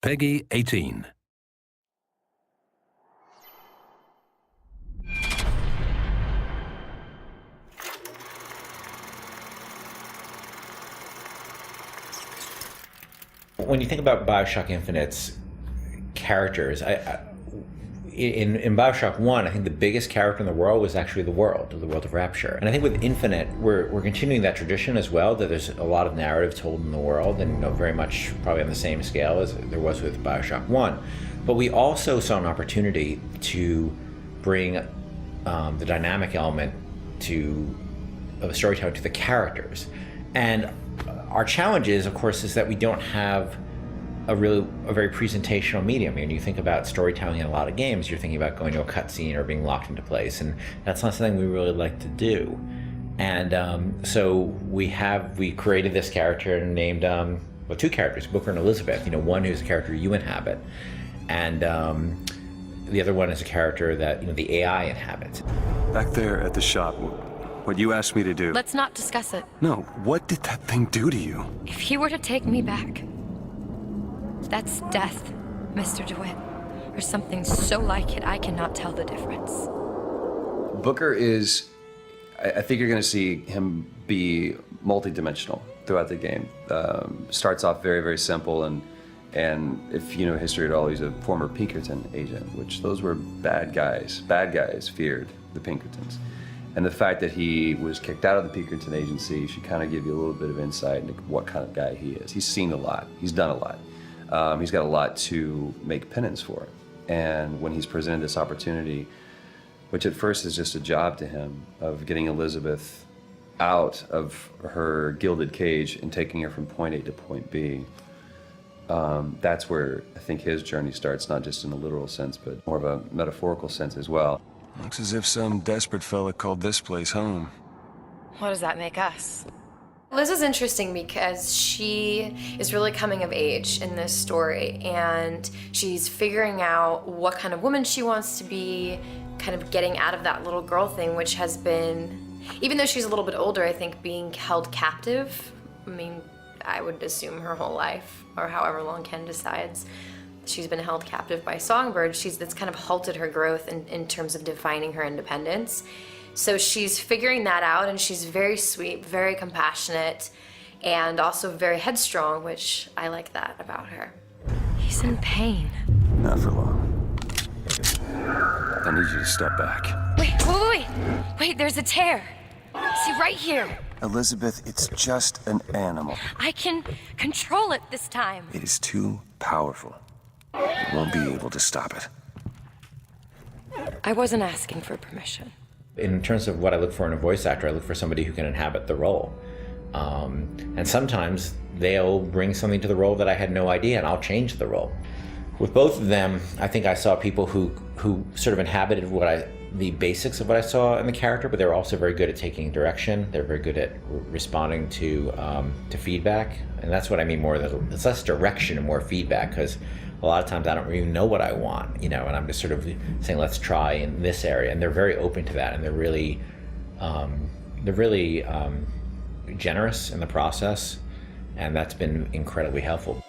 Peggy 18. When you think about BioShock Infinite's characters, in BioShock 1, I think the biggest character in the world was actually the world of Rapture. And I think with Infinite, we're continuing that tradition as well, that there's a lot of narrative told in the world, and very much probably on the same scale as there was with BioShock 1. But we also saw an opportunity to bring the dynamic element of storytelling to the characters. And our challenge is, of course, is that we don't have a very presentational medium. I mean, you think about storytelling in a lot of games, you're thinking about going to a cutscene or being locked into place, and that's not something we really like to do. And so we created this character and named two characters, Booker and Elizabeth. One who's a character you inhabit, and the other one is a character that the AI inhabits. Back there at the shop, what you asked me to do. Let's not discuss it. No, what did that thing do to you? If he were to take me back, that's death, Mr. DeWitt. Or something so like it, I cannot tell the difference. Booker is, I think you're going to see him be multi-dimensional throughout the game. Starts off very, very simple, and if you know history at all, he's a former Pinkerton agent, which those were bad guys. Bad guys feared the Pinkertons. And the fact that he was kicked out of the Pinkerton agency should kind of give you a little bit of insight into what kind of guy he is. He's seen a lot. He's done a lot. He's got a lot to make penance for. And when he's presented this opportunity, which at first is just a job to him, of getting Elizabeth out of her gilded cage and taking her from point A to point B, that's where I think his journey starts, not just in a literal sense, but more of a metaphorical sense as well. Looks as if some desperate fella called this place home. What does that make us? Liz is interesting because she is really coming of age in this story, and she's figuring out what kind of woman she wants to be, kind of getting out of that little girl thing, which has been, even though she's a little bit older, I think being held captive, I would assume her whole life, or however long Ken decides, she's been held captive by Songbird. That's kind of halted her growth in terms of defining her independence. So she's figuring that out, and she's very sweet, very compassionate, and also very headstrong, which I like that about her. He's in pain. Not for long. I need you to step back. Wait, there's a tear. See, right here. Elizabeth, it's just an animal. I can control it this time. It is too powerful. You won't be able to stop it. I wasn't asking for permission. In terms of what I look for in a voice actor, I look for somebody who can inhabit the role. And sometimes they'll bring something to the role that I had no idea, and I'll change the role. With both of them, I think I saw people who sort of inhabited the basics of what I saw in the character, but they were also very good at taking direction. They're very good at responding to feedback, and that's what I mean more. It's less direction and more feedback, because a lot of times I don't even know what I want, and I'm just sort of saying, let's try in this area, and they're very open to that, and they're really generous in the process, and that's been incredibly helpful.